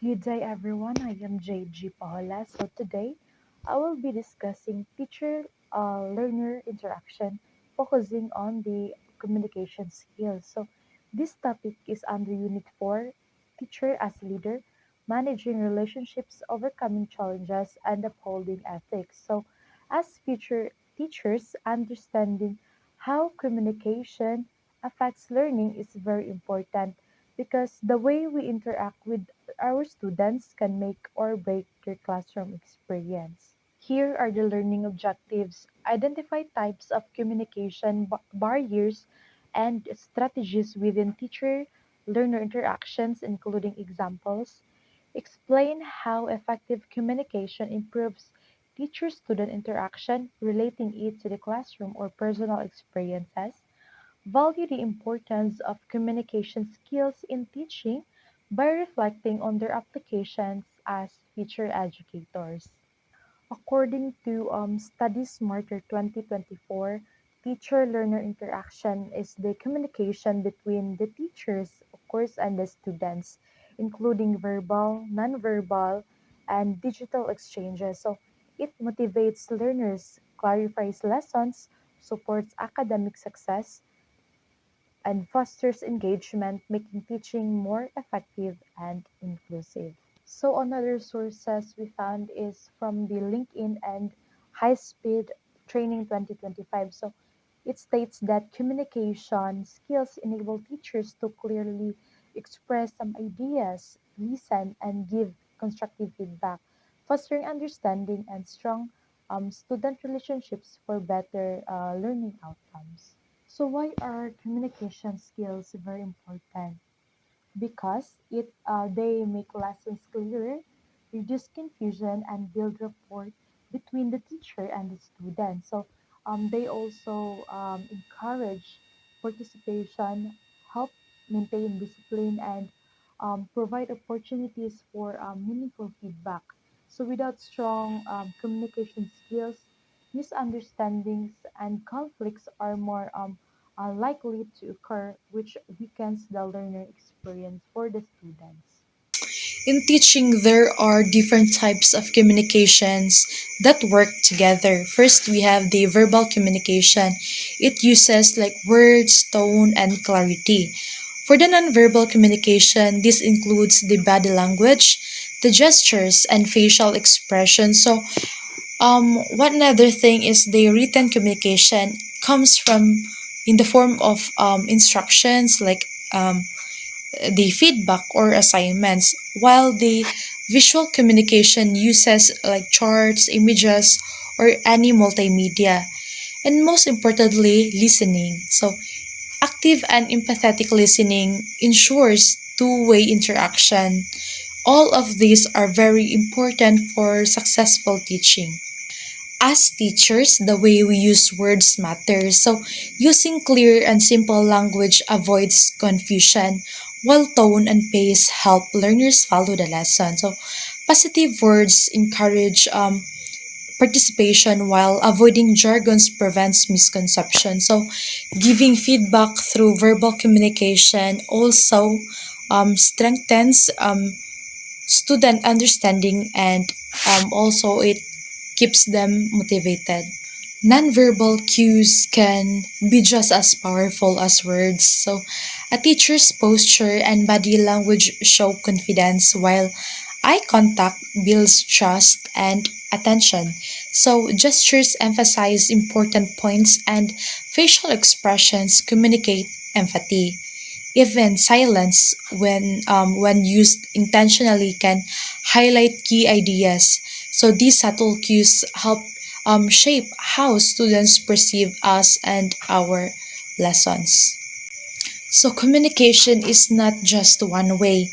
Good day, everyone. I am JG Pahola. So today, I will be discussing teacher-learner interaction, focusing on the communication skills. So this topic is under Unit 4, Teacher as Leader, Managing Relationships, Overcoming Challenges, and Upholding Ethics. So as future teachers, understanding how communication affects learning is very important because the way we interact with our students can make or break their classroom experience. Here are the learning objectives. Identify types of communication barriers and strategies within teacher learner interactions, including examples. Explain how effective communication improves teacher student interaction, relating it to the classroom or personal experiences. Value the importance of communication skills in teaching by reflecting on their applications as future educators. According to Study Smarter 2024, teacher-learner interaction is the communication between the teachers, of course, and the students, including verbal, nonverbal, and digital exchanges. So it motivates learners, clarifies lessons, supports academic success, and fosters engagement, making teaching more effective and inclusive. So another sources we found is from the LinkedIn and High Speed Training 2025. So it states that communication skills enable teachers to clearly express some ideas, listen, and give constructive feedback, fostering understanding and strong student relationships for better learning outcomes. So why are communication skills very important? Because they make lessons clearer, reduce confusion, and build rapport between the teacher and the student. So they also encourage participation, help maintain discipline, and provide opportunities for meaningful feedback. So without strong communication skills, misunderstandings and conflicts are likely to occur, which weakens the learner experience for the students. In teaching, there are different types of communications that work together. First, we have the verbal communication. It uses like words, tone, and clarity. For the nonverbal communication, this includes the body language, the gestures, and facial expressions. One other thing is the written communication comes from in the form of instructions like the feedback or assignments, while the visual communication uses like charts, images, or any multimedia. And most importantly, listening. So, active and empathetic listening ensures two-way interaction. All of these are very important for successful teaching. As teachers, the way we use words matters. So, using clear and simple language avoids confusion, while tone and pace help learners follow the lesson. So, positive words encourage participation, while avoiding jargons prevents misconception. So, giving feedback through verbal communication also strengthens student understanding, and also it keeps them motivated. Nonverbal cues can be just as powerful as words. So, a teacher's posture and body language show confidence, while eye contact builds trust and attention. So, gestures emphasize important points, and facial expressions communicate empathy. Even silence, when used intentionally, can highlight key ideas. So these subtle cues help shape how students perceive us and our lessons. So communication is not just one way.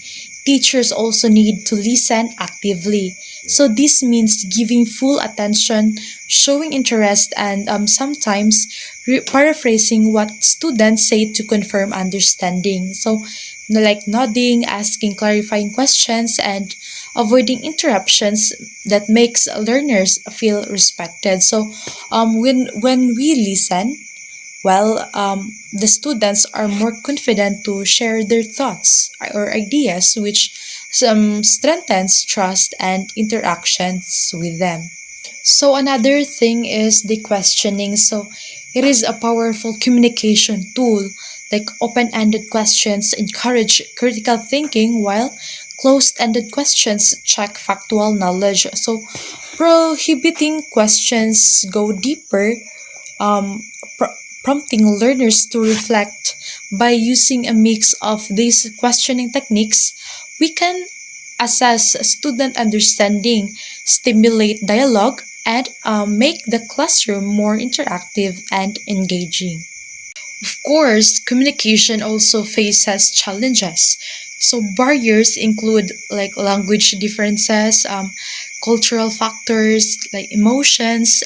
Teachers also need to listen actively. So this means giving full attention, showing interest, and sometimes paraphrasing what students say to confirm understanding. So, like nodding, asking clarifying questions, and avoiding interruptions that makes learners feel respected. So, when we listen, the students are more confident to share their thoughts or ideas, which some strengthens trust and interactions with them. So another thing is the questioning. So it is a powerful communication tool. Like open-ended questions encourage critical thinking while closed-ended questions check factual knowledge. So prohibiting questions go deeper, um, pr- prompting learners to reflect. By using a mix of these questioning techniques, we can assess student understanding, stimulate dialogue, and make the classroom more interactive and engaging. Of course, communication also faces challenges. So barriers include like language differences, cultural factors like emotions,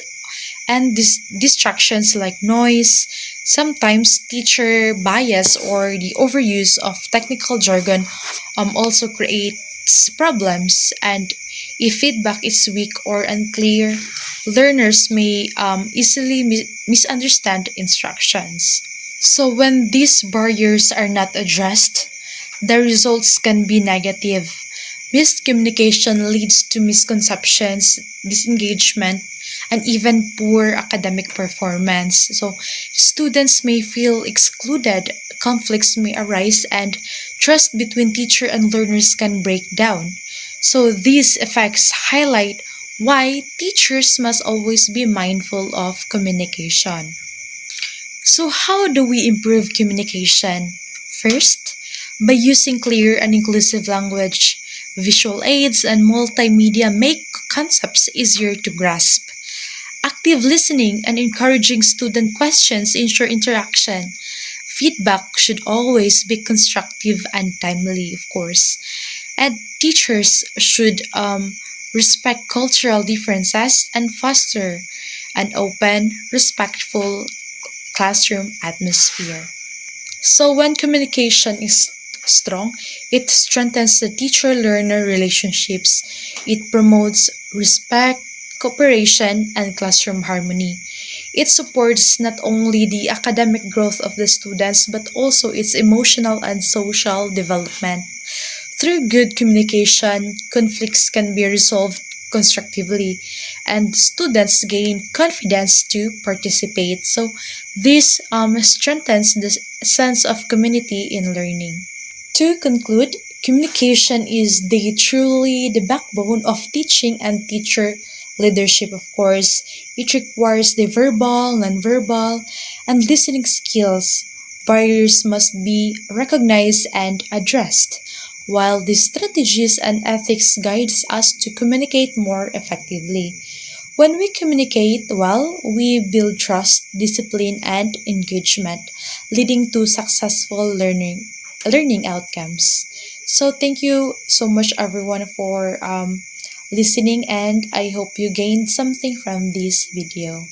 and distractions like noise. Sometimes teacher bias or the overuse of technical jargon also creates problems. And if feedback is weak or unclear, learners may easily misunderstand instructions. So when these barriers are not addressed, the results can be negative. Miscommunication leads to misconceptions, disengagement, and even poor academic performance. So students may feel excluded, conflicts may arise, and trust between teacher and learners can break down. So these effects highlight why teachers must always be mindful of communication. So, how do we improve communication? First, by using clear and inclusive language, visual aids, and multimedia make concepts easier to grasp. Active listening and encouraging student questions ensure interaction. Feedback should always be constructive and timely, of course. And teachers should respect cultural differences and foster an open, respectful classroom atmosphere. So, when communication is strong, it strengthens the teacher learner relationships, it promotes respect, cooperation, and classroom harmony. It supports not only the academic growth of the students but also its emotional and social development. Through good communication, conflicts can be resolved constructively and students gain confidence to participate. So, this strengthens the sense of community in learning. To conclude, communication is truly the backbone of teaching and teacher leadership, of course. It requires the verbal, nonverbal, and listening skills. Barriers must be recognized and addressed, while the strategies and ethics guides us to communicate more effectively. When we communicate well, we build trust, discipline, and engagement, leading to successful learning outcomes. So thank you so much everyone for listening, and I hope you gained something from this video.